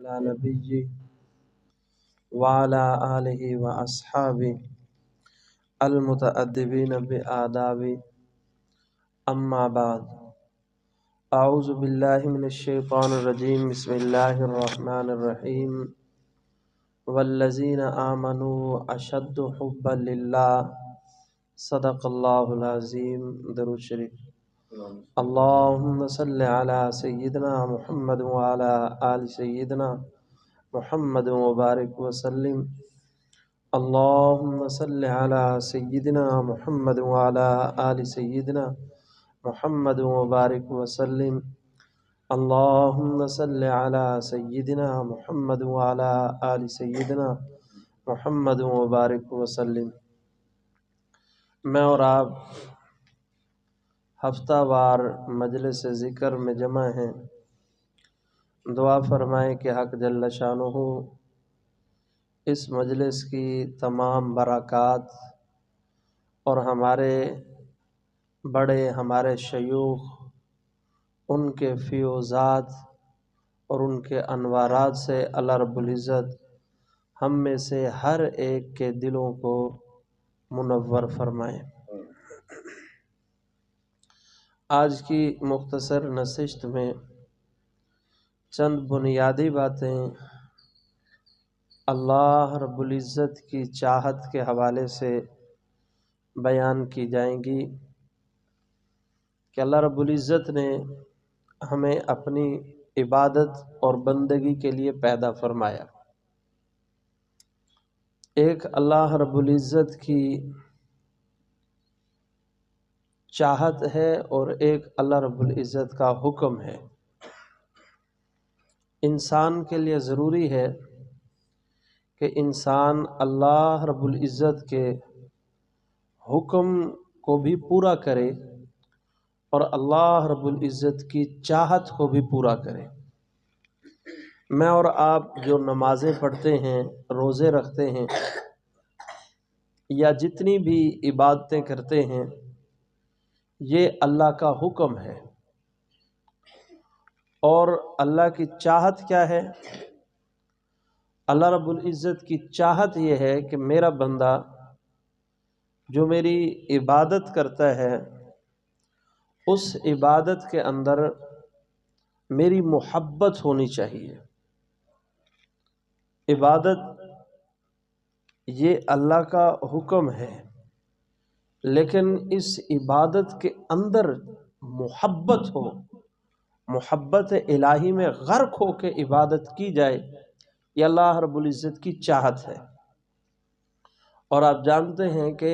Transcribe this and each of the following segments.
على نبيه وعلى آله وأصحابه المتأدبين بآداب. أما بعد، أعوذ بالله من الشيطان الرجيم. بسم الله الرحمن الرحيم. والذين آمنوا أشد حبا لله. صدق الله العظيم. درود شریف. اللهم صل على سيدنا محمد وعلى آل سيدنا محمد وبارك وسلم. اللهم صل على سيدنا محمد وعلى آل سيدنا محمد وبارك وسلم. اللهم صل على سيدنا محمد وعلى آل سيدنا محمد وبارك وسلم. میں اور آپ ہفتہ وار مجلس ذکر میں جمع ہیں. دعا فرمائیں کہ حق جل شانہ اس مجلس کی تمام برکات اور ہمارے بڑے ہمارے شیوخ ان کے فیوزات اور ان کے انوارات سے اللہ رب العزت ہم میں سے ہر ایک کے دلوں کو منور فرمائے. آج کی مختصر نشست میں چند بنیادی باتیں اللہ رب العزت کی چاہت کے حوالے سے بیان کی جائیں گی کہ اللہ رب العزت نے ہمیں اپنی عبادت اور بندگی کے لیے پیدا فرمایا. ایک اللہ رب العزت کی چاہت ہے اور ایک اللہ رب العزت کا حکم ہے. انسان کے لیے ضروری ہے کہ انسان اللہ رب العزت کے حکم کو بھی پورا کرے اور اللہ رب العزت کی چاہت کو بھی پورا کرے. میں اور آپ جو نمازیں پڑھتے ہیں، روزے رکھتے ہیں یا جتنی بھی عبادتیں کرتے ہیں، یہ اللہ کا حکم ہے. اور اللہ کی چاہت کیا ہے؟ اللہ رب العزت کی چاہت یہ ہے کہ میرا بندہ جو میری عبادت کرتا ہے اس عبادت کے اندر میری محبت ہونی چاہیے. عبادت یہ اللہ کا حکم ہے، لیکن اس عبادت کے اندر محبت ہو، محبت الہی میں غرق ہو کے عبادت کی جائے، یہ اللہ رب العزت کی چاہت ہے. اور آپ جانتے ہیں کہ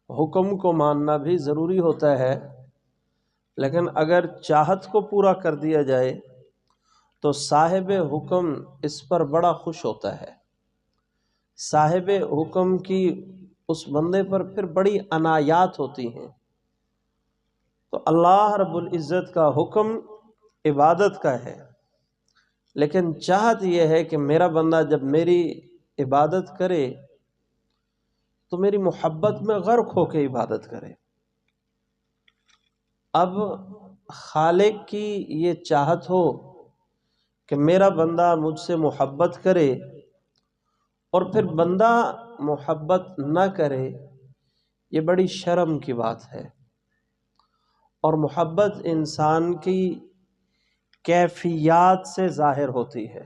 حکم کو ماننا بھی ضروری ہوتا ہے، لیکن اگر چاہت کو پورا کر دیا جائے تو صاحب حکم اس پر بڑا خوش ہوتا ہے. صاحب حکم کی اس بندے پر پھر بڑی عنایات ہوتی ہیں. تو اللہ رب العزت کا حکم عبادت کا ہے، لیکن چاہت یہ ہے کہ میرا بندہ جب میری عبادت کرے تو میری محبت میں غرق ہو کے عبادت کرے. اب خالق کی یہ چاہت ہو کہ میرا بندہ مجھ سے محبت کرے اور پھر بندہ محبت نہ کرے، یہ بڑی شرم کی بات ہے. اور محبت انسان کی کیفیات سے ظاہر ہوتی ہے.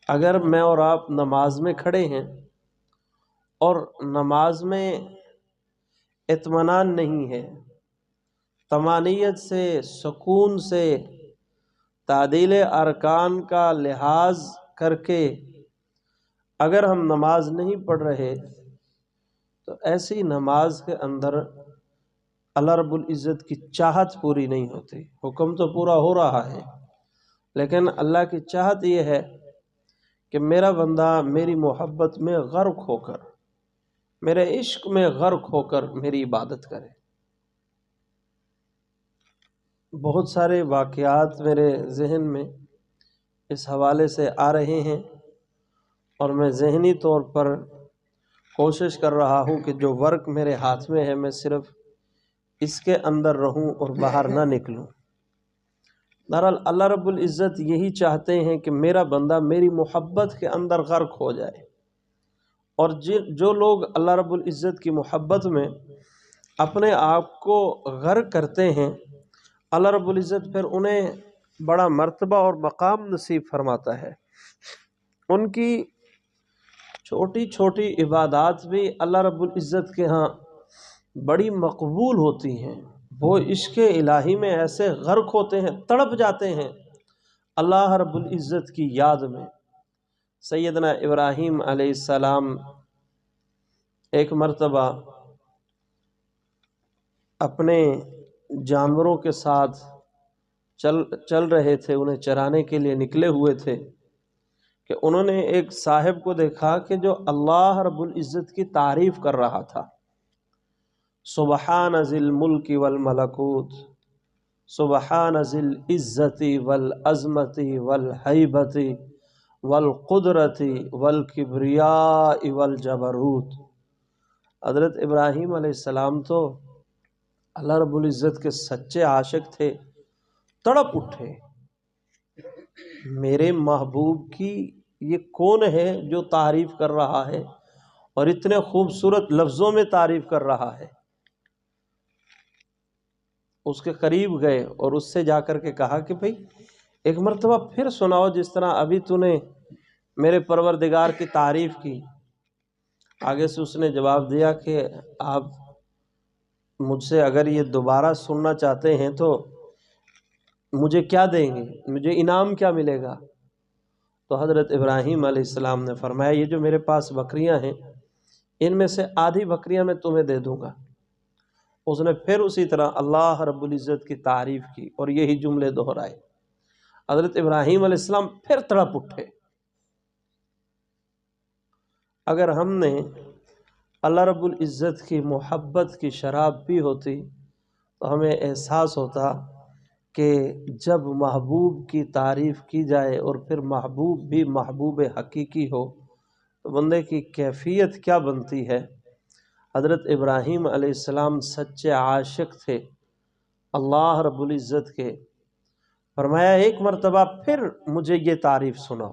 اگر میں اور آپ نماز میں کھڑے ہیں اور نماز میں اطمینان نہیں ہے، طمانینت سے، سکون سے، تعدیل ارکان کا لحاظ کر کے اگر ہم نماز نہیں پڑھ رہے تو ایسی نماز کے اندر اللہ رب العزت کی چاہت پوری نہیں ہوتی. حکم تو پورا ہو رہا ہے، لیکن اللہ کی چاہت یہ ہے کہ میرا بندہ میری محبت میں غرق ہو کر، میرے عشق میں غرق ہو کر میری عبادت کرے. بہت سارے واقعات میرے ذہن میں اس حوالے سے آ رہے ہیں اور میں ذہنی طور پر کوشش کر رہا ہوں کہ جو ورک میرے ہاتھ میں ہے میں صرف اس کے اندر رہوں اور باہر نہ نکلوں. بہرحال اللہ رب العزت یہی چاہتے ہیں کہ میرا بندہ میری محبت کے اندر غرق ہو جائے، اور جو لوگ اللہ رب العزت کی محبت میں اپنے آپ کو غرق کرتے ہیں، اللہ رب العزت پھر انہیں بڑا مرتبہ اور مقام نصیب فرماتا ہے۔ ان کی چھوٹی چھوٹی عبادات بھی اللہ رب العزت کے ہاں بڑی مقبول ہوتی ہیں۔ وہ عشق الہی میں ایسے غرق ہوتے ہیں، تڑپ جاتے ہیں اللہ رب العزت کی یاد میں۔ سیدنا ابراہیم علیہ السلام ایک مرتبہ اپنے جانوروں کے ساتھ چل رہے تھے، انہیں چرانے کے لیے نکلے ہوئے تھے کہ انہوں نے ایک صاحب کو دیکھا کہ جو اللہ رب العزت کی تعریف کر رہا تھا، سبحان ذی الملک والملکوت، سبحان ذی العزت والعظمت والہیبت والقدرت والکبریاء والجبروت۔ حضرت ابراہیم علیہ السلام تو اللہ رب العزت کے سچے عاشق تھے، تڑپ اٹھے، میرے محبوب کی یہ کون ہے جو تعریف کر رہا ہے اور اتنے خوبصورت لفظوں میں تعریف کر رہا ہے۔ اس کے قریب گئے اور اس سے جا کر کے کہا کہ بھئی ایک مرتبہ پھر سناؤ، جس طرح ابھی تو نے میرے پروردگار کی تعریف کی۔ آگے سے اس نے جواب دیا کہ آپ مجھ سے اگر یہ دوبارہ سننا چاہتے ہیں تو مجھے کیا دیں گے، مجھے انعام کیا ملے گا؟ تو حضرت ابراہیم علیہ السلام نے فرمایا یہ جو میرے پاس بکریاں ہیں ان میں سے آدھی بکریاں میں تمہیں دے دوں گا۔ اس نے پھر اسی طرح اللہ رب العزت کی تعریف کی اور یہی جملے دہرائے۔ حضرت ابراہیم علیہ السلام پھر تڑپ اٹھے۔ اگر ہم نے اللہ رب العزت کی محبت کی شراب پی ہوتی تو ہمیں احساس ہوتا کہ جب محبوب کی تعریف کی جائے اور پھر محبوب بھی محبوب حقیقی ہو تو بندے کی کیفیت کیا بنتی ہے۔ حضرت ابراہیم علیہ السلام سچے عاشق تھے اللہ رب العزت کے۔ فرمایا ایک مرتبہ پھر مجھے یہ تعریف سناؤ۔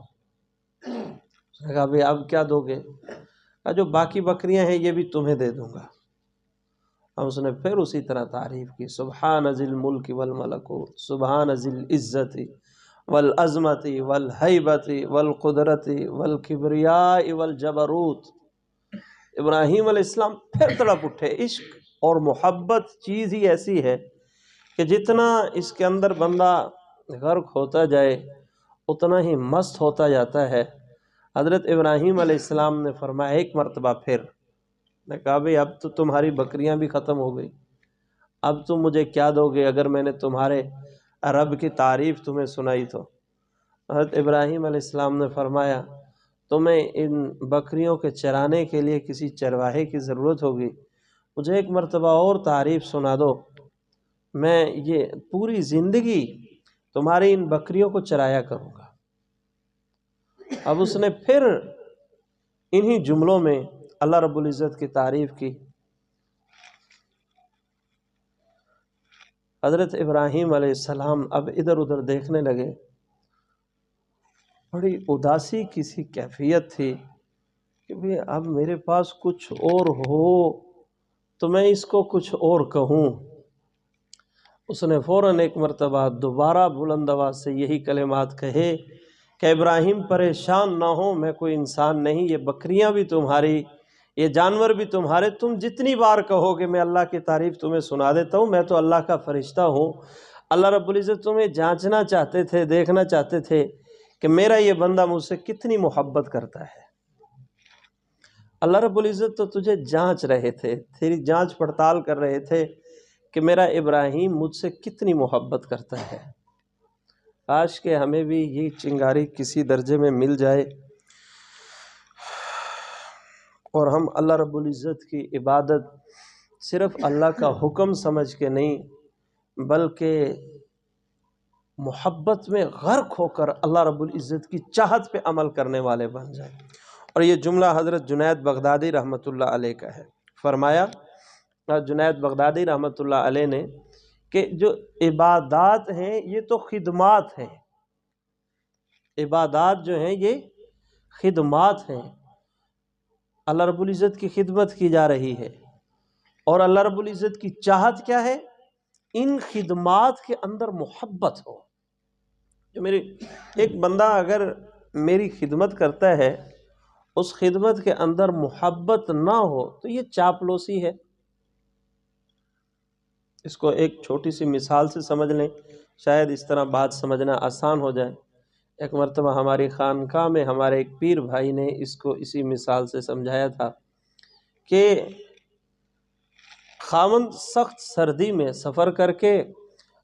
اس نے کہا بھئی اب کیا دو گے؟ کہا جو باقی بکریاں ہیں یہ بھی تمہیں دے دوں گا۔ اب اس نے پھر اسی طرح تعریف کی، سبحان ذی الملک والملکوت، سبحان ذی العزت والعظمت والہیبت والقدرت والکبریاء والجبروت۔ ابراہیم علیہ السلام پھر تڑپ اٹھے۔ عشق اور محبت چیز ہی ایسی ہے کہ جتنا اس کے اندر بندہ غرق ہوتا جائے اتنا ہی مست ہوتا جاتا ہے۔ حضرت ابراہیم علیہ السلام نے فرمایا ایک مرتبہ پھر، نے کہا بھئی اب تو تمہاری بکریاں بھی ختم ہو گئی، اب تم مجھے کیا دو گے اگر میں نے تمہارے رب کی تعریف تمہیں سنائی تو؟ حضرت ابراہیم علیہ السلام نے فرمایا تمہیں ان بکریوں کے چرانے کے لیے کسی چرواہے کی ضرورت ہوگی، مجھے ایک مرتبہ اور تعریف سنا دو، میں یہ پوری زندگی تمہاری ان بکریوں کو چرایا کروں گا۔ اب اس نے پھر انہی جملوں میں اللہ رب العزت کی تعریف کی۔ حضرت ابراہیم علیہ السلام اب ادھر ادھر دیکھنے لگے، بڑی اداسی کسی کیفیت تھی کہ بھئی اب میرے پاس کچھ اور ہو تو میں اس کو کچھ اور کہوں۔ اس نے فوراً ایک مرتبہ دوبارہ بلند آواز سے یہی کلمات کہے کہ ابراہیم پریشان نہ ہو، میں کوئی انسان نہیں، یہ بکریاں بھی تمہاری، یہ جانور بھی تمہارے، تم جتنی بار کہو گے میں اللہ کی تعریف تمہیں سنا دیتا ہوں، میں تو اللہ کا فرشتہ ہوں۔ اللہ رب العزت تمہیں جانچنا چاہتے تھے، دیکھنا چاہتے تھے کہ میرا یہ بندہ مجھ سے کتنی محبت کرتا ہے۔ اللہ رب العزت تو تجھے جانچ رہے تھے، تیری جانچ پڑتال کر رہے تھے کہ میرا ابراہیم مجھ سے کتنی محبت کرتا ہے۔ کاش کہ ہمیں بھی یہ چنگاری کسی درجے میں مل جائے اور ہم اللہ رب العزت کی عبادت صرف اللہ کا حکم سمجھ کے نہیں بلکہ محبت میں غرق ہو کر اللہ رب العزت کی چاہت پہ عمل کرنے والے بن جائیں۔ اور یہ جملہ حضرت جنید بغدادی رحمۃ اللہ علیہ کا ہے۔ فرمایا جنید بغدادی رحمۃ اللہ علیہ نے کہ جو عبادات ہیں یہ تو خدمات ہیں، عبادات جو ہیں یہ خدمات ہیں، اللہ رب العزت کی خدمت کی جا رہی ہے، اور اللہ رب العزت کی چاہت کیا ہے؟ ان خدمات کے اندر محبت ہو۔ جو میری ایک بندہ اگر میری خدمت کرتا ہے، اس خدمت کے اندر محبت نہ ہو تو یہ چاپلوسی ہے۔ اس کو ایک چھوٹی سی مثال سے سمجھ لیں، شاید اس طرح بات سمجھنا آسان ہو جائے۔ ایک مرتبہ ہماری خانقاہ میں ہمارے ایک پیر بھائی نے اس کو اسی مثال سے سمجھایا تھا کہ خاوند سخت سردی میں سفر کر کے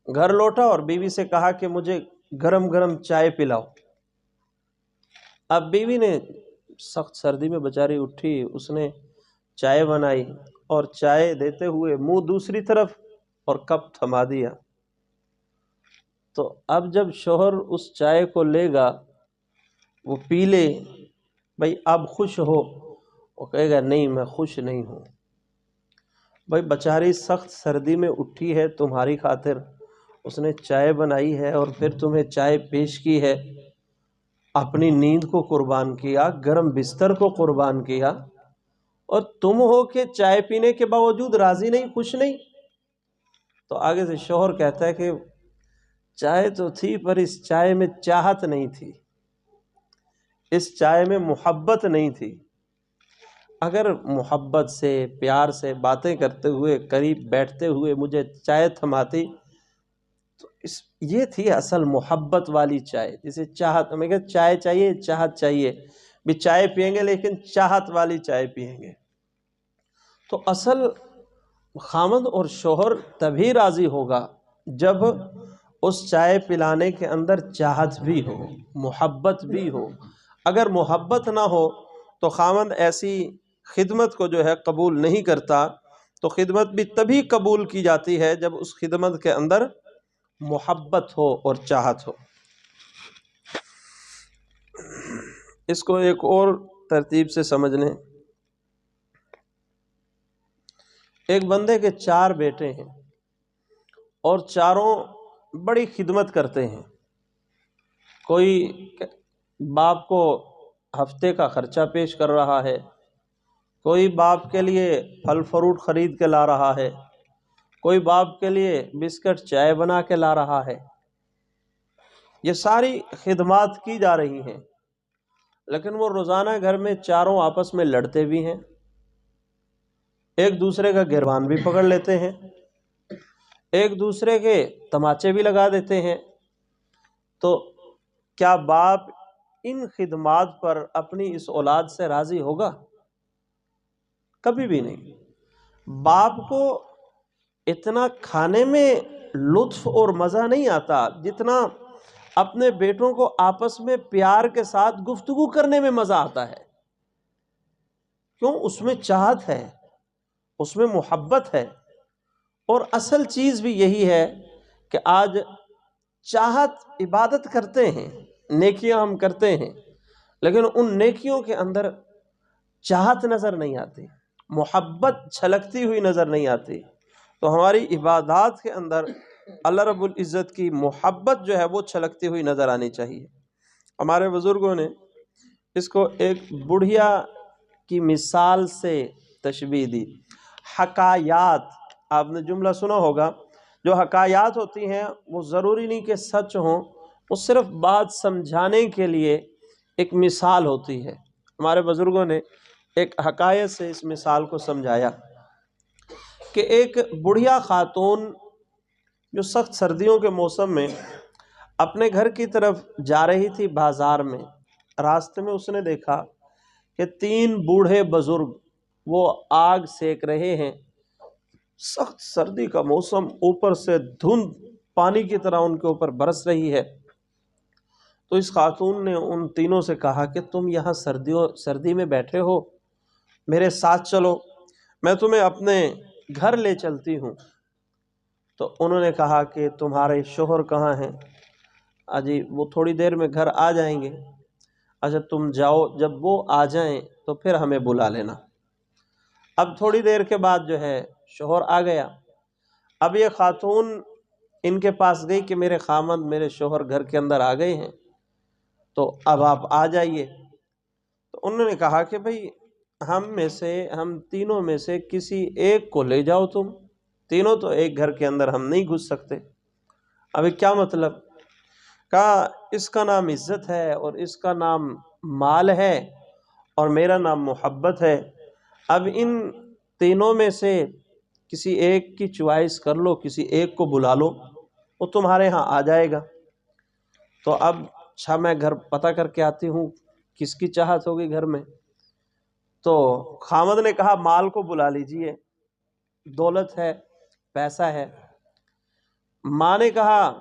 گھر لوٹا اور بیوی سے کہا کہ مجھے گرم گرم چائے پلاؤ۔ اب بیوی نے سخت سردی میں بیچاری اٹھی، اس نے چائے بنائی اور چائے دیتے ہوئے منہ دوسری طرف اور کپ تھما دیا۔ تو اب جب شوہر اس چائے کو لے گا، وہ پی لے، بھائی اب خوش ہو؟ وہ کہے گا نہیں، میں خوش نہیں ہوں۔ بھائی بیچاری سخت سردی میں اٹھی ہے تمہاری خاطر، اس نے چائے بنائی ہے اور پھر تمہیں چائے پیش کی ہے، اپنی نیند کو قربان کیا، گرم بستر کو قربان کیا، اور تم ہو کہ چائے پینے کے باوجود راضی نہیں، خوش نہیں۔ تو آگے سے شوہر کہتا ہے کہ چائے تو تھی پر اس چائے میں چاہت نہیں تھی، اس چائے میں محبت نہیں تھی۔ اگر محبت سے، پیار سے باتیں کرتے ہوئے، قریب بیٹھتے ہوئے مجھے چائے تھماتی تو یہ تھی اصل محبت والی چائے، جسے چاہت، میں کہا چائے چاہیے، چاہت چاہیے، بھی چائے پئیں گے لیکن چاہت والی چائے پئیں گے۔ تو اصل خاوند اور شوہر تبھی راضی ہوگا جب اس چائے پلانے کے اندر چاہت بھی ہو، محبت بھی ہو۔ اگر محبت نہ ہو تو خاوند ایسی خدمت کو جو ہے قبول نہیں کرتا۔ تو خدمت بھی تبھی قبول کی جاتی ہے جب اس خدمت کے اندر محبت ہو اور چاہت ہو۔ اس کو ایک اور ترتیب سے سمجھ لیں۔ ایک بندے کے 4 بیٹے ہیں اور چاروں بڑی خدمت کرتے ہیں۔ کوئی باپ کو ہفتے کا خرچہ پیش کر رہا ہے، کوئی باپ کے لیے پھل فروٹ خرید کے لا رہا ہے، کوئی باپ کے لیے بسکٹ چائے بنا کے لا رہا ہے۔ یہ ساری خدمات کی جا رہی ہیں، لیکن وہ روزانہ گھر میں چاروں آپس میں لڑتے بھی ہیں، ایک دوسرے کا گریبان بھی پکڑ لیتے ہیں، ایک دوسرے کے تماچے بھی لگا دیتے ہیں۔ تو کیا باپ ان خدمات پر اپنی اس اولاد سے راضی ہوگا؟ کبھی بھی نہیں۔ باپ کو اتنا کھانے میں لطف اور مزہ نہیں آتا جتنا اپنے بیٹوں کو آپس میں پیار کے ساتھ گفتگو کرنے میں مزہ آتا ہے۔ کیوں؟ اس میں چاہت ہے، اس میں محبت ہے۔ اور اصل چیز بھی یہی ہے کہ آج چاہت، عبادت کرتے ہیں، نیکیاں ہم کرتے ہیں، لیکن ان نیکیوں کے اندر چاہت نظر نہیں آتی، محبت چھلکتی ہوئی نظر نہیں آتی۔ تو ہماری عبادات کے اندر اللہ رب العزت کی محبت جو ہے وہ چھلکتی ہوئی نظر آنی چاہیے۔ ہمارے بزرگوں نے اس کو ایک بڑھیا کی مثال سے تشبیہ دی۔ حکایات، آپ نے جملہ سنا ہوگا، جو حکایات ہوتی ہیں وہ ضروری نہیں کہ سچ ہوں، وہ صرف بات سمجھانے کے لیے ایک مثال ہوتی ہے۔ ہمارے بزرگوں نے ایک حکایت سے اس مثال کو سمجھایا کہ ایک بڑھیا خاتون جو سخت سردیوں کے موسم میں اپنے گھر کی طرف جا رہی تھی بازار میں، راستے میں اس نے دیکھا کہ 3 بوڑھے بزرگ وہ آگ سیک رہے ہیں، سخت سردی کا موسم، اوپر سے دھند پانی کی طرح ان کے اوپر برس رہی ہے۔ تو اس خاتون نے ان تینوں سے کہا کہ تم یہاں سردی میں بیٹھے ہو، میرے ساتھ چلو، میں تمہیں اپنے گھر لے چلتی ہوں۔ تو انہوں نے کہا کہ تمہارے شوہر کہاں ہیں؟ اجی وہ تھوڑی دیر میں گھر آ جائیں گے۔ اچھا تم جاؤ، جب وہ آ جائیں تو پھر ہمیں بلا لینا۔ اب تھوڑی دیر کے بعد جو ہے شوہر آ گیا۔ اب یہ خاتون ان کے پاس گئی کہ میرے خامند میرے شوہر گھر کے اندر آ گئے ہیں، تو اب آپ آ جائیے۔ تو انہوں نے کہا کہ بھئی ہم تینوں میں سے کسی ایک کو لے جاؤ، تم تینوں تو ایک گھر کے اندر ہم نہیں گھس سکتے۔ ابھی کیا مطلب؟ کہا اس کا نام عزت ہے اور اس کا نام مال ہے اور میرا نام محبت ہے، اب ان تینوں میں سے کسی ایک کی چوائس کر لو، کسی ایک کو بلا لو، وہ تمہارے ہاں آ جائے گا۔ تو اب میں گھر پتہ کر کے آتی ہوں کس کی چاہت ہوگی گھر میں۔ تو خامد نے کہا مال کو بلا لیجئے، دولت ہے، پیسہ ہے۔ ماں نے کہا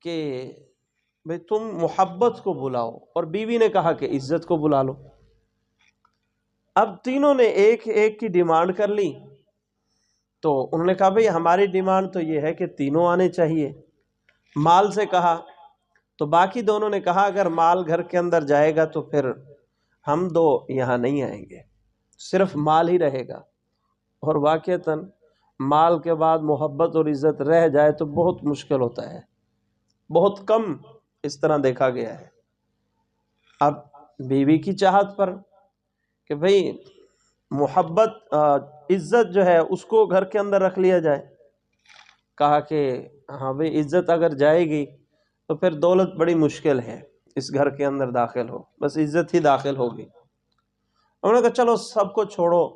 کہ بھئی تم محبت کو بلاؤ، اور بیوی نے کہا کہ عزت کو بلا لو۔ اب تینوں نے ایک ایک کی ڈیمانڈ کر لی، تو انہوں نے کہا بھئی ہماری ڈیمانڈ تو یہ ہے کہ تینوں آنے چاہیے۔ مال سے کہا تو باقی دونوں نے کہا اگر مال گھر کے اندر جائے گا تو پھر ہم دو یہاں نہیں آئیں گے، صرف مال ہی رہے گا۔ اور واقعتاً مال کے بعد محبت اور عزت رہ جائے تو بہت مشکل ہوتا ہے، بہت کم اس طرح دیکھا گیا ہے۔ اب بیوی کی چاہت پر کہ بھئی محبت عزت جو ہے اس کو گھر کے اندر رکھ لیا جائے، کہا کہ ہاں بھئی عزت اگر جائے گی تو پھر دولت بڑی مشکل ہے اس گھر کے اندر داخل ہو، بس عزت ہی داخل ہوگی۔ انہوں نے کہا چلو سب کو چھوڑو،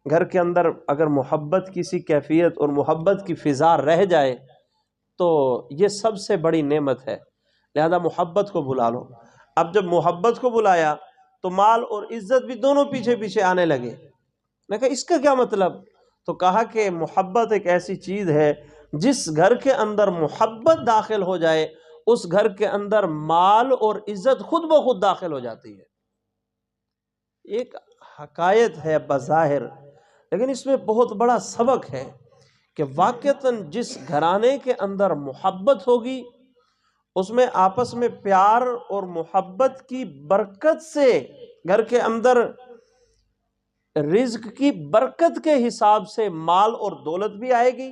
گھر کے اندر اگر محبت کی سی کیفیت اور محبت کی فضا رہ جائے تو یہ سب سے بڑی نعمت ہے، لہذا محبت کو بلا لو۔ اب جب محبت کو بلایا تو مال اور عزت بھی دونوں پیچھے پیچھے آنے لگے۔ میں کہا اس کا کیا مطلب؟ تو کہا کہ محبت ایک ایسی چیز ہے جس گھر کے اندر محبت داخل ہو جائے اس گھر کے اندر مال اور عزت خود بخود داخل ہو جاتی ہے۔ ایک حقائق ہے بظاہر، لیکن اس میں بہت بڑا سبق ہے کہ واقعتاً جس گھرانے کے اندر محبت ہوگی اس میں آپس میں پیار اور محبت کی برکت سے گھر کے اندر رزق کی برکت کے حساب سے مال اور دولت بھی آئے گی،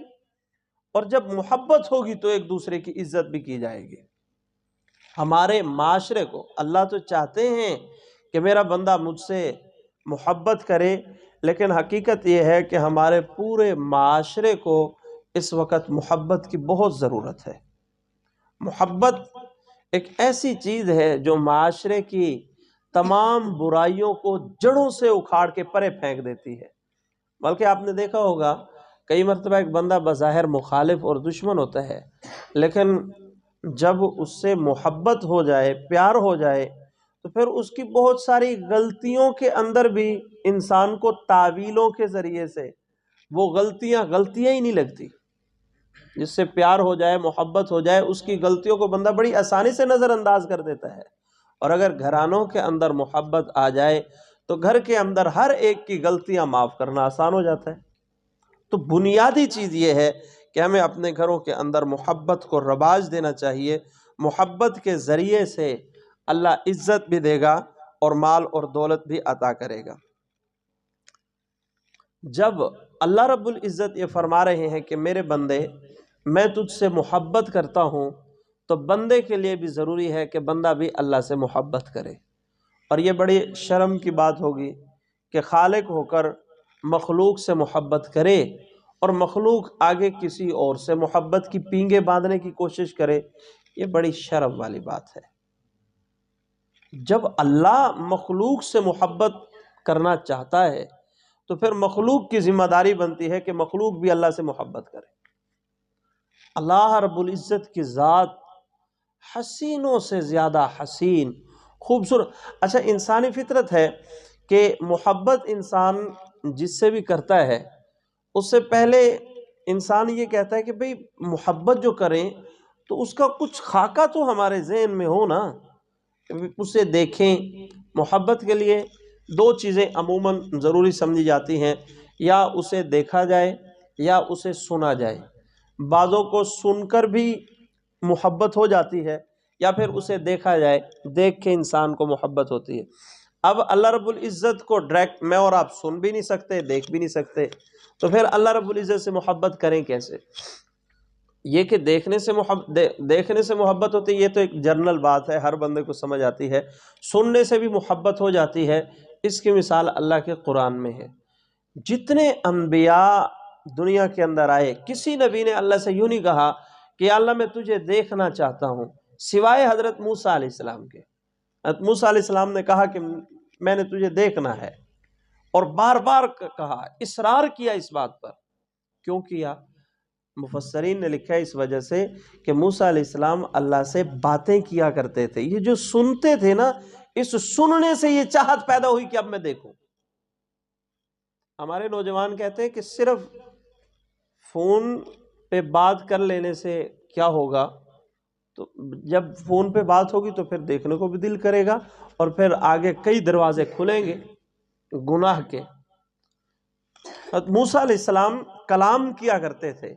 اور جب محبت ہوگی تو ایک دوسرے کی عزت بھی کی جائے گی۔ ہمارے معاشرے کو اللہ تو چاہتے ہیں کہ میرا بندہ مجھ سے محبت کرے، لیکن حقیقت یہ ہے کہ ہمارے پورے معاشرے کو اس وقت محبت کی بہت ضرورت ہے۔ محبت ایک ایسی چیز ہے جو معاشرے کی تمام برائیوں کو جڑوں سے اکھاڑ کے پرے پھینک دیتی ہے۔ بلکہ آپ نے دیکھا ہوگا کئی مرتبہ ایک بندہ بظاہر مخالف اور دشمن ہوتا ہے، لیکن جب اس سے محبت ہو جائے، پیار ہو جائے، تو پھر اس کی بہت ساری غلطیوں کے اندر بھی انسان کو تعویلوں کے ذریعے سے وہ غلطیاں ہی نہیں لگتی۔ جس سے پیار ہو جائے، محبت ہو جائے، اس کی غلطیوں کو بندہ بڑی آسانی سے نظر انداز کر دیتا ہے۔ اور اگر گھرانوں کے اندر محبت آ جائے تو گھر کے اندر ہر ایک کی غلطیاں معاف کرنا آسان ہو جاتا ہے۔ تو بنیادی چیز یہ ہے کہ ہمیں اپنے گھروں کے اندر محبت کو رواج دینا چاہیے۔ محبت کے ذریعے سے اللہ عزت بھی دے گا اور مال اور دولت بھی عطا کرے گا۔ جب اللہ رب العزت یہ فرما رہے ہیں کہ میرے بندے میں تجھ سے محبت کرتا ہوں، تو بندے کے لیے بھی ضروری ہے کہ بندہ بھی اللہ سے محبت کرے۔ اور یہ بڑی شرم کی بات ہوگی کہ خالق ہو کر مخلوق سے محبت کرے اور مخلوق آگے کسی اور سے محبت کی پینگیں باندھنے کی کوشش کرے، یہ بڑی شرم والی بات ہے۔ جب اللہ مخلوق سے محبت کرنا چاہتا ہے تو پھر مخلوق کی ذمہ داری بنتی ہے کہ مخلوق بھی اللہ سے محبت کرے۔ اللہ رب العزت کی ذات حسینوں سے زیادہ حسین، خوبصورت۔ اچھا، انسانی فطرت ہے کہ محبت انسان جس سے بھی کرتا ہے اس سے پہلے انسان یہ کہتا ہے کہ بھئی محبت جو کریں تو اس کا کچھ خاکہ تو ہمارے ذہن میں ہو نا، اسے دیکھیں۔ محبت کے لیے دو چیزیں عموماً ضروری سمجھی جاتی ہیں، یا اسے دیکھا جائے یا اسے سنا جائے۔ بعضوں کو سن کر بھی محبت ہو جاتی ہے، یا پھر اسے دیکھا جائے، دیکھ کے انسان کو محبت ہوتی ہے۔ اب اللہ رب العزت کو ڈائریکٹ میں اور آپ سن بھی نہیں سکتے، دیکھ بھی نہیں سکتے، تو پھر اللہ رب العزت سے محبت کریں کیسے؟ یہ کہ دیکھنے سے محبت ہوتی ہے، یہ تو ایک جنرل بات ہے، ہر بندے کو سمجھ آتی ہے۔ سننے سے بھی محبت ہو جاتی ہے، اس کی مثال اللہ کے قرآن میں ہے۔ جتنے انبیاء دنیا کے اندر آئے، کسی نبی نے اللہ سے یوں نہیں کہا کہ یا اللہ میں تجھے دیکھنا چاہتا ہوں، سوائے حضرت موسیٰ علیہ السلام کے۔ حضرت موسیٰ علیہ السلام نے کہا کہ میں نے تجھے دیکھنا ہے، اور بار بار کہا، اصرار کیا اس بات پر۔ کیوں کیا؟ مفسرین نے لکھا ہے اس وجہ سے کہ موسیٰ علیہ السلام اللہ سے باتیں کیا کرتے تھے، یہ جو سنتے تھے نا، اس سننے سے یہ چاہت پیدا ہوئی کہ اب میں دیکھوں۔ ہمارے نوجوان کہتے ہیں کہ صرف فون پہ بات کر لینے سے کیا ہوگا، تو جب فون پہ بات ہوگی تو پھر دیکھنے کو بھی دل کرے گا، اور پھر آگے کئی دروازے کھلیں گے گناہ کے۔ موسیٰ علیہ السلام کلام کیا کرتے تھے،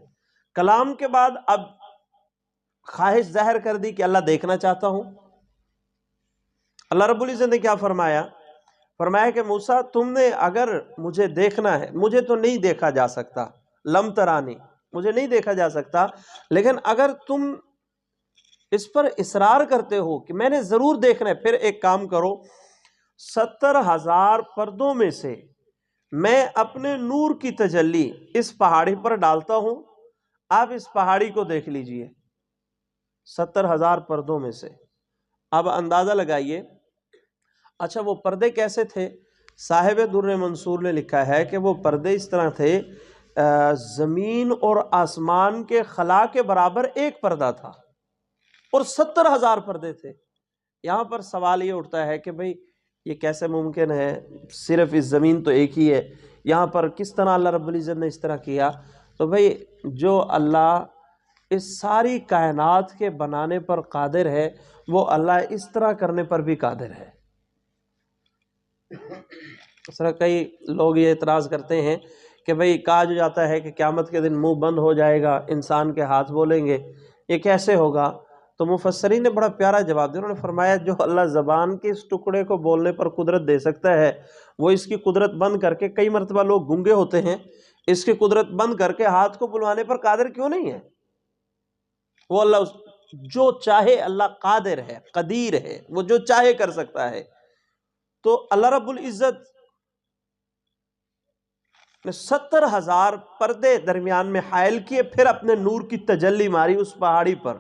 کلام کے بعد اب خواہش ظاہر کر دی کہ اللہ دیکھنا چاہتا ہوں۔ اللہ رب العزت نے کیا فرمایا؟ فرمایا کہ موسیٰ تم نے اگر مجھے دیکھنا ہے، مجھے تو نہیں دیکھا جا سکتا، لم ترانی، مجھے نہیں دیکھا جا سکتا، لیکن اگر تم اس پر اصرار کرتے ہو کہ میں نے ضرور دیکھنا ہے، پھر ایک کام کرو، 70,000 پردوں میں سے میں اپنے نور کی تجلی اس پہاڑی پر ڈالتا ہوں، آپ اس پہاڑی کو دیکھ لیجئے۔ 70,000 پردوں میں سے، اب اندازہ لگائیے۔ اچھا وہ پردے کیسے تھے؟ صاحب در منصور نے لکھا ہے کہ وہ پردے اس طرح تھے، زمین اور آسمان کے خلا کے برابر ایک پردہ تھا، اور 70,000 پردے تھے۔ یہاں پر سوال یہ اٹھتا ہے کہ بھئی یہ کیسے ممکن ہے، صرف اس زمین تو ایک ہی ہے، یہاں پر کس طرح اللہ رب العزت نے اس طرح کیا؟ تو بھئی جو اللہ اس ساری کائنات کے بنانے پر قادر ہے، وہ اللہ اس طرح کرنے پر بھی قادر ہے۔ اس طرح کئی لوگ یہ اعتراض کرتے ہیں کہ بھئی کہا جو جاتا ہے کہ قیامت کے دن منہ بند ہو جائے گا، انسان کے ہاتھ بولیں گے، یہ کیسے ہوگا؟ تو مفسرین نے بڑا پیارا جواب دیا، انہوں نے فرمایا جو اللہ زبان کے اس ٹکڑے کو بولنے پر قدرت دے سکتا ہے، وہ اس کی قدرت بند کر کے، کئی مرتبہ لوگ گنگے ہوتے ہیں، اس کی قدرت بند کر کے ہاتھ کو بلوانے پر قادر کیوں نہیں ہے؟ وہ اللہ جو چاہے، اللہ قادر ہے، قدیر ہے، وہ جو چاہے کر سکتا ہے۔ تو اللہ رب العزت نے 70,000 پردے درمیان میں حائل کیے، پھر اپنے نور کی تجلی ماری اس پہاڑی پر۔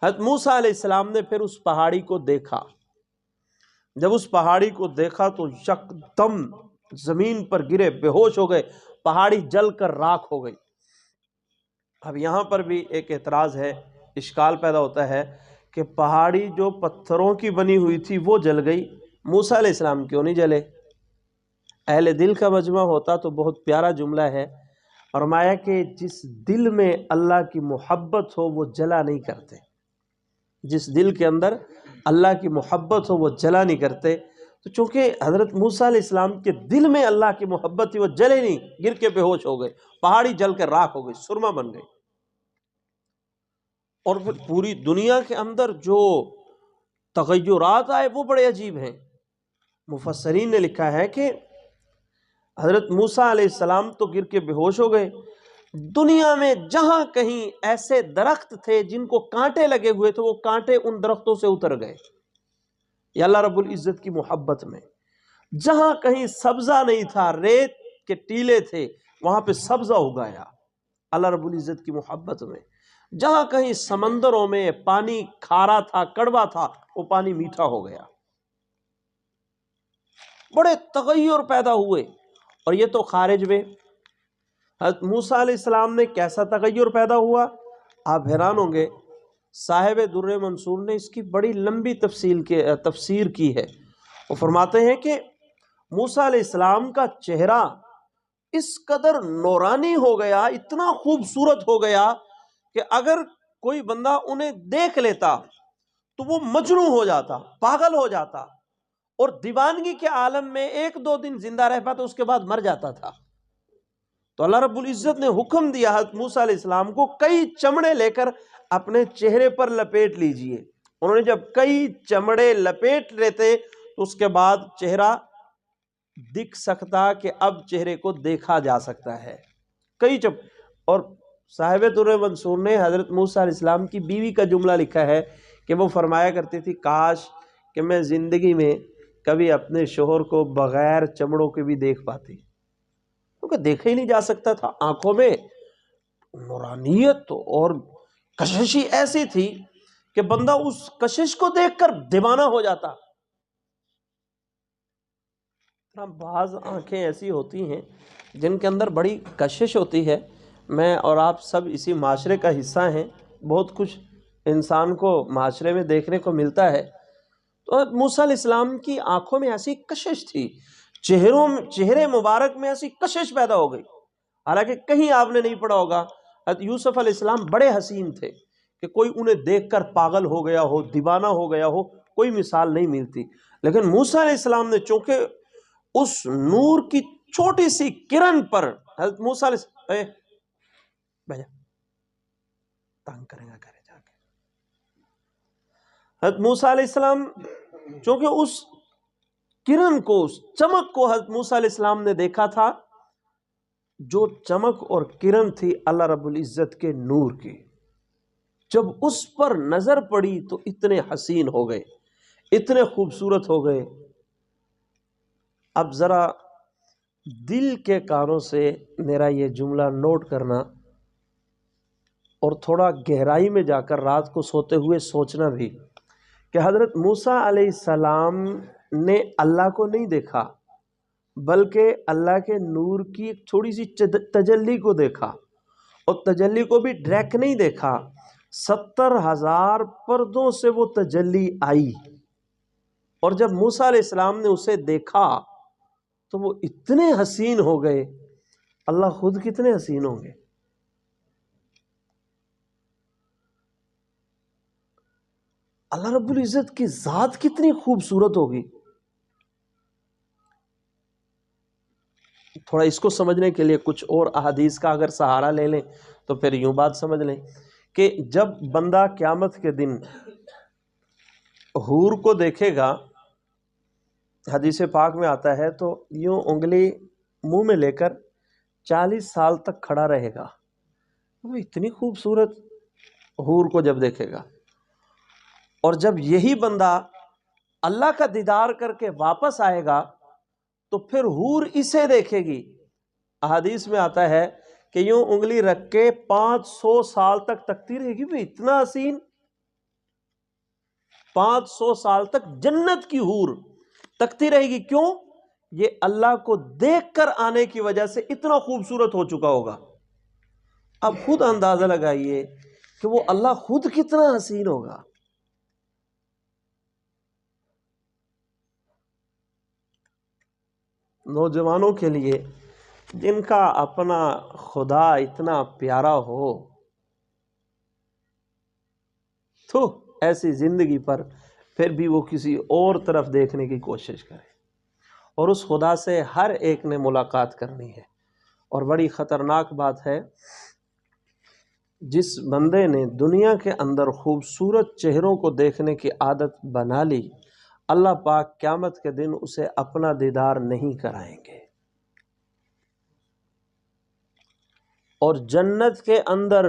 حضرت موسیٰ علیہ السلام نے پھر اس پہاڑی کو دیکھا۔ جب اس پہاڑی کو دیکھا تو یکدم زمین پر گرے، بے ہوش ہو گئے، پہاڑی جل کر راکھ ہو گئی۔ اب یہاں پر بھی ایک اعتراض ہے، اشکال پیدا ہوتا ہے کہ پہاڑی جو پتھروں کی بنی ہوئی تھی وہ جل گئی، موسیٰ علیہ السلام کیوں نہیں جلے؟ اہل دل کا مجمع ہوتا تو بہت پیارا جملہ ہے، فرمایا کہ جس دل میں اللہ کی محبت ہو وہ جلا نہیں کرتے، جس دل کے اندر اللہ کی محبت ہو وہ جلا نہیں کرتے۔ تو چونکہ حضرت موسیٰ علیہ السلام کے دل میں اللہ کی محبت تھی، وہ جلے نہیں، گر کے بے ہوش ہو گئے، پہاڑی جل کے راکھ ہو گئی، سرما بن گئی۔ اور پھر پوری دنیا کے اندر جو تغیرات آئے وہ بڑے عجیب ہیں۔ مفسرین نے لکھا ہے کہ حضرت موسیٰ علیہ السلام تو گر کے بے ہوش ہو گئے، دنیا میں جہاں کہیں ایسے درخت تھے جن کو کانٹے لگے ہوئے تھے، وہ کانٹے ان درختوں سے اتر گئے، یا اللہ رب العزت کی محبت میں۔ جہاں کہیں سبزہ نہیں تھا، ریت کے ٹیلے تھے، وہاں پہ سبزہ اگایا اللہ رب العزت کی محبت میں۔ جہاں کہیں سمندروں میں پانی کھارا تھا، کڑوا تھا، وہ پانی میٹھا ہو گیا۔ بڑے تغیر پیدا ہوئے، اور یہ تو خارج میں۔ حضرت موسیٰ علیہ السلام نے کیسا تغیر پیدا ہوا، آپ حیران ہوں گے۔ صاحب در منصور نے اس کی بڑی لمبی تفسیر کی ہے۔ وہ فرماتے ہیں کہ موسیٰ علیہ السلام کا چہرہ اس قدر نورانی ہو گیا، اتنا خوبصورت ہو گیا کہ اگر کوئی بندہ انہیں دیکھ لیتا تو وہ مجنون ہو جاتا، پاگل ہو جاتا، اور دیوانگی کے عالم میں 1-2 دن زندہ رہ پاتا، اس کے بعد مر جاتا تھا۔ تو اللہ رب العزت نے حکم دیا حضرت موسیٰ علیہ السلام کو کئی چمڑے لے کر اپنے چہرے پر لپیٹ لیجئے۔ انہوں نے جب کئی چمڑے لپیٹ لیتے تو اس کے بعد چہرہ دکھ سکتا کہ اب چہرے کو دیکھا جا سکتا ہے۔ اور صاحب در منصور نے حضرت موسیٰ علیہ السلام کی بیوی کا جملہ لکھا ہے کہ وہ فرمایا کرتی تھی کاش کہ میں زندگی میں کبھی اپنے شوہر کو بغیر چمڑوں کے بھی دیکھ پاتی، کیونکہ دیکھا ہی نہیں جا سکتا تھا، آنکھوں میں نورانیت اور کششی ایسی تھی کہ بندہ اس کشش کو دیکھ کر دیوانہ ہو جاتا۔ بعض آنکھیں ایسی ہوتی ہیں جن کے اندر بڑی کشش ہوتی ہے، میں اور آپ سب اسی معاشرے کا حصہ ہیں، بہت کچھ انسان کو معاشرے میں دیکھنے کو ملتا ہے۔ تو موسیٰ علیہ السلام کی آنکھوں میں ایسی کشش تھی، چہرے مبارک میں ایسی کشش پیدا ہو گئی، حالانکہ کہیں آپ نے نہیں پڑھا ہوگا حضرت یوسف علیہ السلام بڑے حسین تھے کہ کوئی انہیں دیکھ کر پاگل ہو گیا ہو، دیوانہ ہو گیا ہو، کوئی مثال نہیں ملتی، لیکن موسیٰ علیہ السلام نے چونکہ اس نور کی چھوٹی سی کرن پر حضرت موسیٰ علیہ السلام بھائی تنگ کریں گا گھر جا کے، حضرت موسیٰ علیہ السلام چونکہ اس کرن کو، اس چمک کو حضرت موسیٰ علیہ السلام نے دیکھا تھا، جو چمک اور کرن تھی اللہ رب العزت کے نور کی، جب اس پر نظر پڑی تو اتنے حسین ہو گئے، اتنے خوبصورت ہو گئے۔ اب ذرا دل کے کانوں سے میرا یہ جملہ نوٹ کرنا اور تھوڑا گہرائی میں جا کر رات کو سوتے ہوئے سوچنا بھی کہ حضرت موسیٰ علیہ السلام نے اللہ کو نہیں دیکھا، بلکہ اللہ کے نور کی ایک تھوڑی سی تجلی کو دیکھا، اور تجلی کو بھی ڈائریکٹ نہیں دیکھا، 70,000 پردوں سے وہ تجلی آئی، اور جب موسیٰ علیہ السلام نے اسے دیکھا تو وہ اتنے حسین ہو گئے، اللہ خود کتنے حسین ہوں گے۔ اللہ رب العزت کی ذات کتنی خوبصورت ہوگی۔ تھوڑا اس کو سمجھنے کے لیے کچھ اور احادیث کا اگر سہارا لے لیں تو پھر یوں بات سمجھ لیں کہ جب بندہ قیامت کے دن حور کو دیکھے گا، حدیث پاک میں آتا ہے، تو یوں انگلی منہ میں لے کر 40 سال تک کھڑا رہے گا، وہ اتنی خوبصورت حور کو جب دیکھے گا۔ اور جب یہی بندہ اللہ کا دیدار کر کے واپس آئے گا تو پھر حور اسے دیکھے گی، احادیث میں آتا ہے کہ یوں انگلی رکھ کے 500 سال تک تکتی رہے گی، وہ اتنا حسین، 500 سال تک جنت کی حور تکتی رہے گی۔ کیوں؟ یہ اللہ کو دیکھ کر آنے کی وجہ سے اتنا خوبصورت ہو چکا ہوگا۔ اب خود اندازہ لگائیے کہ وہ اللہ خود کتنا حسین ہوگا۔ نوجوانوں کے لیے جن کا اپنا خدا اتنا پیارا ہو تو ایسی زندگی پر پھر بھی وہ کسی اور طرف دیکھنے کی کوشش کرے، اور اس خدا سے ہر ایک نے ملاقات کرنی ہے۔ اور بڑی خطرناک بات ہے، جس بندے نے دنیا کے اندر خوبصورت چہروں کو دیکھنے کی عادت بنا لی، اللہ پاک قیامت کے دن اسے اپنا دیدار نہیں کرائیں گے۔ اور جنت کے اندر،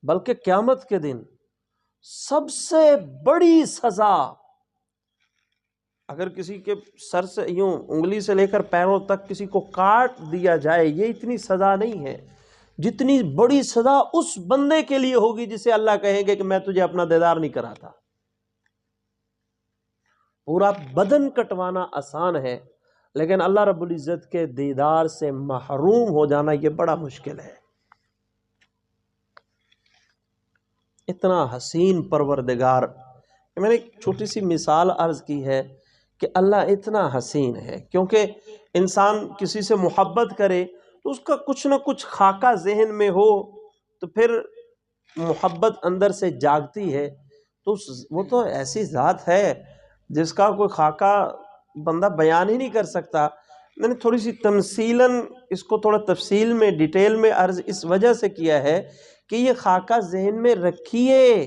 بلکہ قیامت کے دن سب سے بڑی سزا، اگر کسی کے سر سے یوں انگلی سے لے کر پیروں تک کسی کو کاٹ دیا جائے، یہ اتنی سزا نہیں ہے جتنی بڑی سزا اس بندے کے لیے ہوگی جسے اللہ کہیں گے کہ میں تجھے اپنا دیدار نہیں کراتا۔ پورا بدن کٹوانا آسان ہے، لیکن اللہ رب العزت کے دیدار سے محروم ہو جانا یہ بڑا مشکل ہے۔ اتنا حسین پروردگار، میں نے ایک چھوٹی سی مثال عرض کی ہے کہ اللہ اتنا حسین ہے، کیونکہ انسان کسی سے محبت کرے تو اس کا کچھ نہ کچھ خاکہ ذہن میں ہو تو پھر محبت اندر سے جاگتی ہے، تو وہ تو ایسی ذات ہے جس کا کوئی خاکہ بندہ بیان ہی نہیں کر سکتا۔ میں نے تھوڑی سی تمثیلاً اس کو تھوڑا تفصیل میں ڈیٹیل میں عرض اس وجہ سے کیا ہے کہ یہ خاکہ ذہن میں رکھیے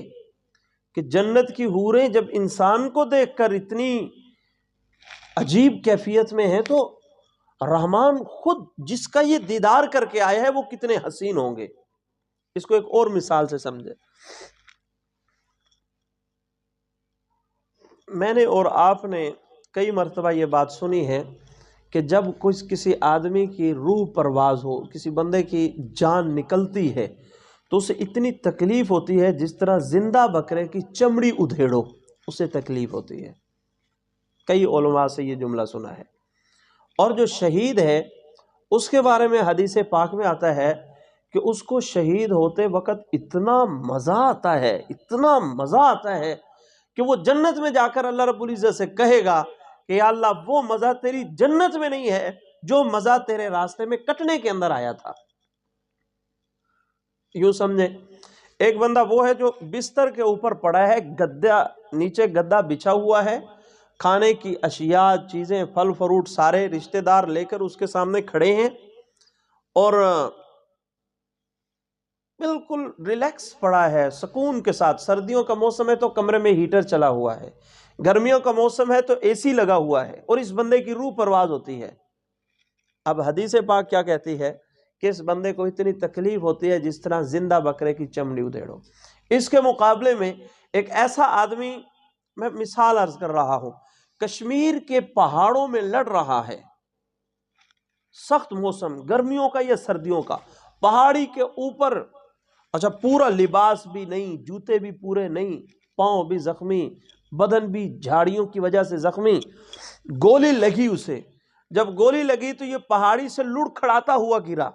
کہ جنت کی حوریں جب انسان کو دیکھ کر اتنی عجیب کیفیت میں ہیں تو رحمان خود جس کا یہ دیدار کر کے آیا ہے وہ کتنے حسین ہوں گے۔ اس کو ایک اور مثال سے سمجھے. میں نے اور آپ نے کئی مرتبہ یہ بات سنی ہے کہ جب کسی آدمی کی روح پرواز ہو، کسی بندے کی جان نکلتی ہے تو اسے اتنی تکلیف ہوتی ہے جس طرح زندہ بکرے کی چمڑی ادھیڑو اسے تکلیف ہوتی ہے. کئی علماء سے یہ جملہ سنا ہے. اور جو شہید ہے اس کے بارے میں حدیث پاک میں آتا ہے کہ اس کو شہید ہوتے وقت اتنا مزہ آتا ہے، اتنا مزہ آتا ہے کہ وہ جنت میں جا کر اللہ رب العزت سے کہے گا کہ یا اللہ وہ مزہ تیری جنت میں نہیں ہے جو مزہ تیرے راستے میں کٹنے کے اندر آیا تھا. یوں سمجھے ایک بندہ وہ ہے جو بستر کے اوپر پڑا ہے، گدا نیچے گدا بچھا ہوا ہے، کھانے کی اشیاء چیزیں پھل فروٹ سارے رشتہ دار لے کر اس کے سامنے کھڑے ہیں اور بالکل ریلیکس پڑا ہے سکون کے ساتھ. سردیوں کا موسم ہے تو کمرے میں ہیٹر چلا ہوا ہے، گرمیوں کا موسم ہے تو اے سی لگا ہوا ہے، اور اس بندے کی روح پرواز ہوتی ہے. اب حدیث پاک کیا کہتی ہے کہ اس بندے کو اتنی تکلیف ہوتی ہے جس طرح زندہ بکرے کی چمڑی ادھیڑو. اس کے مقابلے میں ایک ایسا آدمی، میں مثال عرض کر رہا ہوں، کشمیر کے پہاڑوں میں لڑ رہا ہے، سخت موسم گرمیوں کا یا سردیوں کا، پہاڑی کے اوپر، اچھا پورا لباس بھی نہیں، جوتے بھی پورے نہیں، پاؤں بھی زخمی، بدن بھی جھاڑیوں کی وجہ سے زخمی، گولی لگی اسے. جب گولی لگی تو یہ پہاڑی سے لڑ کھڑاتا ہوا گرا.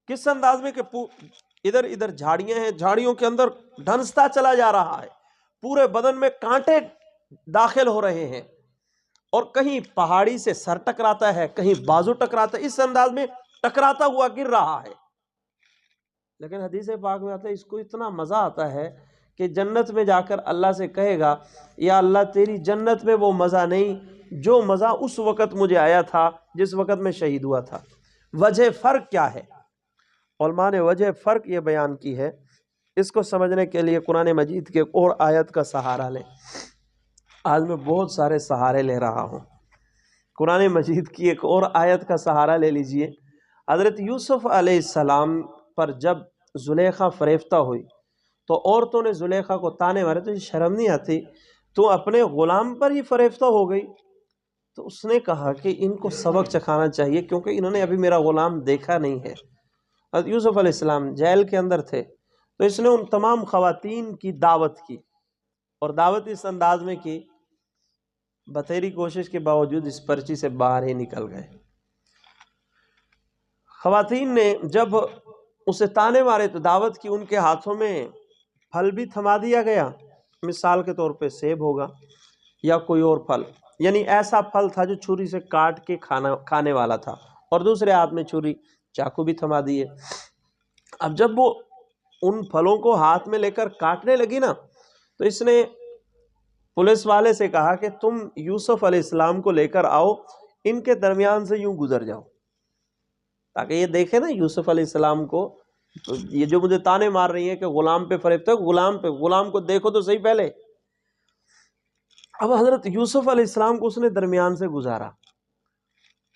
کس انداز میں کہ ادھر ادھر جھاڑیاں ہیں، جھاڑیوں کے اندر ڈھنستا چلا جا رہا ہے، پورے بدن میں کانٹے داخل ہو رہے ہیں، اور کہیں پہاڑی سے سر ٹکراتا ہے، کہیں بازو ٹکراتا ہے، اس انداز میں ٹکراتا ہوا گر رہا ہے. لیکن حدیث پاک میں آتا ہے اس کو اتنا مزہ آتا ہے کہ جنت میں جا کر اللہ سے کہے گا یا اللہ تیری جنت میں وہ مزہ نہیں جو مزہ اس وقت مجھے آیا تھا جس وقت میں شہید ہوا تھا. وجہ فرق کیا ہے؟ علماء نے وجہ فرق یہ بیان کی ہے. اس کو سمجھنے کے لیے قرآن مجید کے ایک اور آیت کا سہارا لیں. آج میں بہت سارے سہارے لے رہا ہوں. قرآن مجید کی ایک اور آیت کا سہارا لے لیجئے. حضرت یوسف علیہ السلام پر جب زلیخا فریفتہ ہوئی تو عورتوں نے زلیخا کو تانے مارے، تو شرم نہیں آتی تو اپنے غلام پر ہی فریفتہ ہو گئی؟ تو اس نے کہا کہ ان کو سبق چکھانا چاہیے کیونکہ انہوں نے ابھی میرا غلام دیکھا نہیں ہے. حضرت یوسف علیہ السلام جیل کے اندر تھے تو اس نے ان تمام خواتین کی دعوت کی، اور دعوت اس انداز میں کی بتیری کوشش کے باوجود اس پرچی سے باہر ہی نکل گئے. خواتین نے جب اسے تانے مارے تو دعوت کی، ان کے ہاتھوں میں پھل بھی تھما دیا گیا، مثال کے طور پہ سیب ہوگا یا کوئی اور پھل، یعنی ایسا پھل تھا جو چھری سے کاٹ کے کھانے والا تھا، اور دوسرے ہاتھ میں چھری چاقو بھی تھما دیے. اب جب وہ ان پھلوں کو ہاتھ میں لے کر کاٹنے لگی نا تو اس نے پولیس والے سے کہا کہ تم یوسف علیہ السلام کو لے کر آؤ، ان کے درمیان سے یوں گزر جاؤ، تاکہ یہ دیکھے نا یوسف علیہ السلام کو، تو یہ جو مجھے تانے مار رہی ہیں کہ غلام پہ فریب تھا، غلام کو دیکھو تو صحیح پہلے. اب حضرت یوسف علیہ السلام کو اس نے درمیان سے گزارا.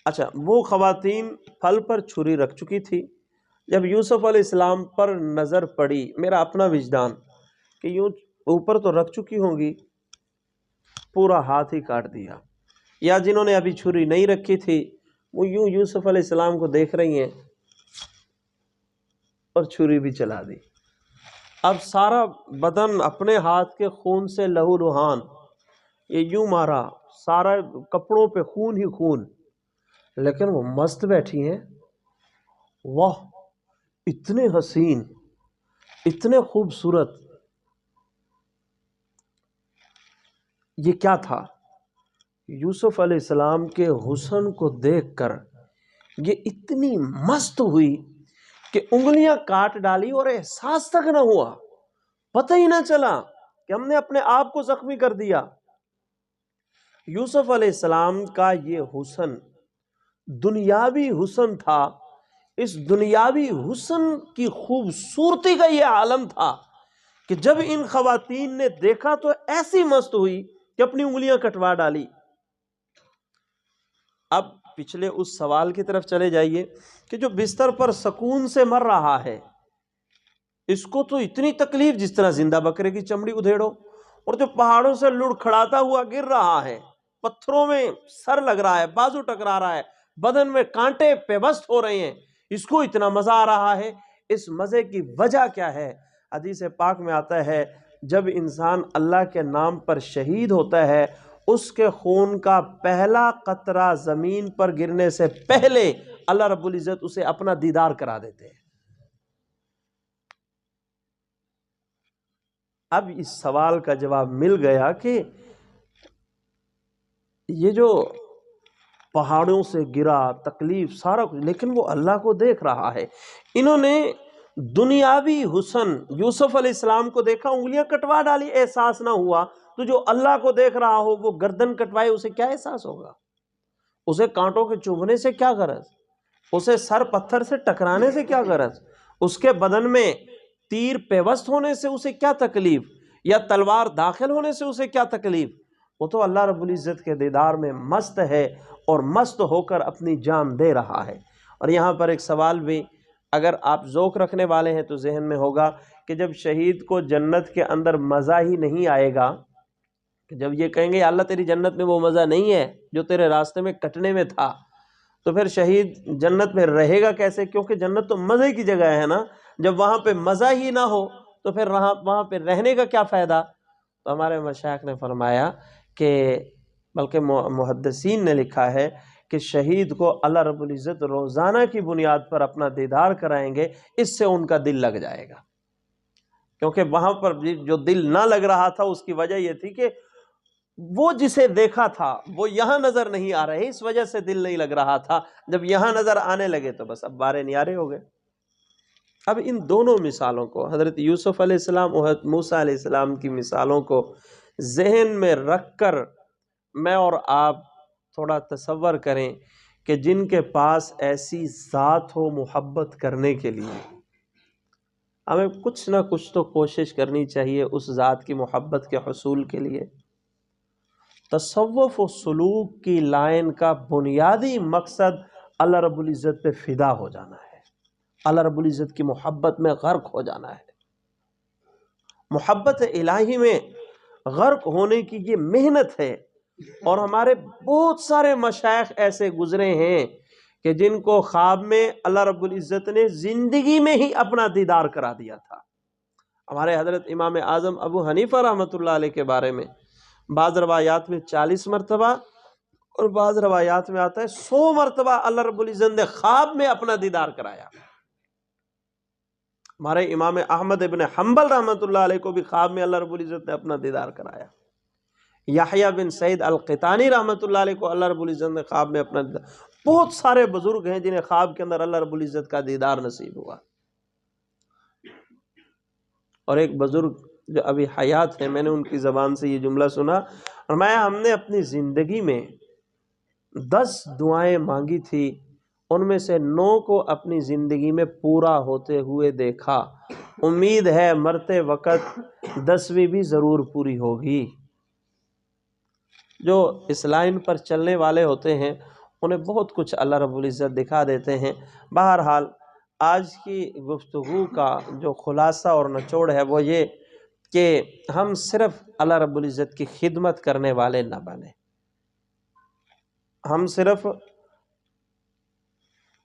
اچھا وہ خواتین پھل پر چھری رکھ چکی تھی. جب یوسف علیہ السلام پر نظر پڑی، میرا اپنا وجدان کہ یوں اوپر تو رکھ چکی ہوں گی، پورا ہاتھ ہی کاٹ دیا. یا جنہوں نے ابھی چھری نہیں رکھی تھی وہ یوں یوسف علیہ السلام کو دیکھ رہی ہیں اور چھری بھی چلا دی. اب سارا بدن اپنے ہاتھ کے خون سے لہو لہان، یہ یوں مارا، سارا کپڑوں پہ خون ہی خون، لیکن وہ مست بیٹھی ہیں. واہ، اتنے حسین، اتنے خوبصورت. یہ کیا تھا؟ یوسف علیہ السلام کے حسن کو دیکھ کر یہ اتنی مست ہوئی کہ انگلیاں کاٹ ڈالی اور احساس تک نہ ہوا، پتہ ہی نہ چلا کہ ہم نے اپنے آپ کو زخمی کر دیا. یوسف علیہ السلام کا یہ حسن دنیاوی حسن تھا. اس دنیاوی حسن کی خوبصورتی کا یہ عالم تھا کہ جب ان خواتین نے دیکھا تو ایسی مست ہوئی کہ اپنی انگلیاں کٹوا ڈالی. اب پچھلے اس سوال کی طرف چلے جائیے کہ جو بستر پر سکون سے مر رہا ہے اس کو تو اتنی تکلیف جس طرح زندہ بکرے کی چمڑی ادھیڑو، اور جو پہاڑوں سے لڑکھڑاتا ہوا گر رہا ہے، پتھروں میں سر لگ رہا ہے، بازو ٹکرا رہا ہے، بدن میں کانٹے پیوست ہو رہے ہیں، اس کو اتنا مزہ آ رہا ہے۔ اس مزے کی وجہ کیا ہے؟ حدیث پاک میں آتا ہے جب انسان اللہ کے نام پر شہید ہوتا ہے، اس کے خون کا پہلا قطرہ زمین پر گرنے سے پہلے اللہ رب العزت اسے اپنا دیدار کرا دیتے ہیں۔ اب اس سوال کا جواب مل گیا کہ یہ جو پہاڑوں سے گرا، تکلیف سارا کچھ، لیکن وہ اللہ کو دیکھ رہا ہے۔ انہوں نے دنیاوی حسن یوسف علیہ السلام کو دیکھا، انگلیاں کٹوا ڈالی، احساس نہ ہوا، تو جو اللہ کو دیکھ رہا ہو وہ گردن کٹوائے، اسے کیا احساس ہوگا؟ اسے کانٹوں کے چبھنے سے کیا غرض؟ اسے سر پتھر سے ٹکرانے سے کیا غرض؟ اس کے بدن میں تیر پیوست ہونے سے اسے کیا تکلیف، یا تلوار داخل ہونے سے اسے کیا تکلیف؟ وہ تو اللہ رب العزت کے دیدار میں مست ہے، اور مست ہو کر اپنی جان دے رہا ہے۔ اور یہاں پر ایک سوال بھی اگر آپ ذوق رکھنے والے ہیں تو ذہن میں ہوگا کہ جب شہید کو جنت کے اندر مزہ ہی نہیں آئے گا، کہ جب یہ کہیں گے اللہ تیری جنت میں وہ مزہ نہیں ہے جو تیرے راستے میں کٹنے میں تھا، تو پھر شہید جنت میں رہے گا کیسے؟ کیونکہ جنت تو مزے کی جگہ ہے نا۔ جب وہاں پہ مزہ ہی نہ ہو تو پھر وہاں پہ رہنے کا کیا فائدہ؟ تو ہمارے مشائخ نے فرمایا کہ بلکہ محدثین نے لکھا ہے کہ شہید کو اللہ رب العزت روزانہ کی بنیاد پر اپنا دیدار کرائیں گے، اس سے ان کا دل لگ جائے گا۔ کیونکہ وہاں پر جو دل نہ لگ رہا تھا اس کی وجہ یہ تھی کہ وہ جسے دیکھا تھا وہ یہاں نظر نہیں آ رہے، اس وجہ سے دل نہیں لگ رہا تھا۔ جب یہاں نظر آنے لگے تو بس اب بارے نیارے ہو گئے۔ اب ان دونوں مثالوں کو، حضرت یوسف علیہ السلام اور حضرت موسیٰ علیہ السلام کی مثالوں کو ذہن میں رکھ کر میں اور آپ تھوڑا تصور کریں کہ جن کے پاس ایسی ذات ہو محبت کرنے کے لیے، ہمیں کچھ نہ کچھ تو کوشش کرنی چاہیے اس ذات کی محبت کے حصول کے لیے۔ تصوف و سلوک کی لائن کا بنیادی مقصد اللہ رب العزت پہ فدا ہو جانا ہے، اللہ رب العزت کی محبت میں غرق ہو جانا ہے۔ محبت الہی میں غرق ہونے کی یہ محنت ہے، اور ہمارے بہت سارے مشائخ ایسے گزرے ہیں کہ جن کو خواب میں اللہ رب العزت نے زندگی میں ہی اپنا دیدار کرا دیا تھا۔ ہمارے حضرت امام اعظم ابو حنیفہ رحمۃ اللہ علیہ کے بارے میں بعض روایات میں 40 مرتبہ اور بعض روایات میں آتا ہے 100 مرتبہ اللہ رب العزت نے خواب میں اپنا دیدار کرایا۔ ہمارے امام احمد ابن حنبل رحمۃ اللہ علیہ کو بھی خواب میں اللہ رب العزت نے اپنا دیدار کرایا۔ یحییٰ بن سعید القطانی رحمۃ اللہ علیہ کو اللہ رب العزت نے خواب میں اپنا دیدار۔ بہت سارے بزرگ ہیں جنہیں خواب کے اندر اللہ رب العزت کا دیدار نصیب ہوا۔ اور ایک بزرگ جو ابھی حیات ہیں، میں نے ان کی زبان سے یہ جملہ سنا، فرمایا ہم نے اپنی زندگی میں 10 دعائیں مانگی تھی، ان میں سے 9 کو اپنی زندگی میں پورا ہوتے ہوئے دیکھا، امید ہے مرتے وقت 10ویں بھی ضرور پوری ہوگی۔ جو اس لائن پر چلنے والے ہوتے ہیں انہیں بہت کچھ اللہ رب العزت دکھا دیتے ہیں۔ بہرحال آج کی گفتگو کا جو خلاصہ اور نچوڑ ہے وہ یہ کہ ہم صرف اللہ رب العزت کی خدمت کرنے والے نہ بنیں، ہم صرف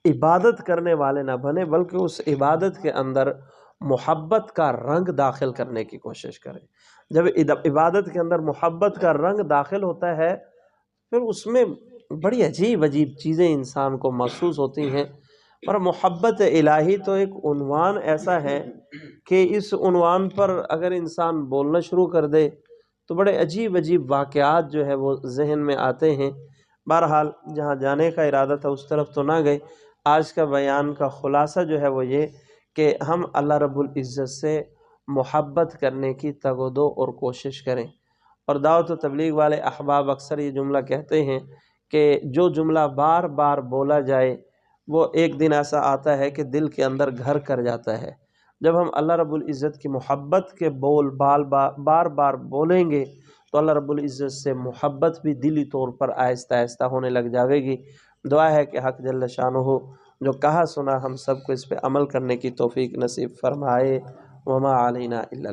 عبادت کرنے والے نہ بنیں، بلکہ اس عبادت کے اندر محبت کا رنگ داخل کرنے کی کوشش کریں۔ جب عبادت کے اندر محبت کا رنگ داخل ہوتا ہے پھر اس میں بڑی عجیب عجیب چیزیں انسان کو محسوس ہوتی ہیں۔ اور محبت الہی تو ایک عنوان ایسا ہے کہ اس عنوان پر اگر انسان بولنا شروع کر دے تو بڑے عجیب عجیب واقعات جو ہے وہ ذہن میں آتے ہیں۔ بہرحال جہاں جانے کا ارادہ تھا اس طرف تو نہ گئے۔ آج کا بیان کا خلاصہ جو ہے وہ یہ کہ ہم اللہ رب العزت سے محبت کرنے کی تگ و دو اور کوشش کریں۔ اور دعوت و تبلیغ والے احباب اکثر یہ جملہ کہتے ہیں کہ جو جملہ بار بار بولا جائے وہ ایک دن ایسا آتا ہے کہ دل کے اندر گھر کر جاتا ہے۔ جب ہم اللہ رب العزت کی محبت کے بول بار بار بولیں گے تو اللہ رب العزت سے محبت بھی دلی طور پر آہستہ آہستہ ہونے لگ جاوے گی۔ دعا ہے کہ حق جل شانہ جو کہا سنا ہم سب کو اس پہ عمل کرنے کی توفیق نصیب فرمائے۔ وما علینا الا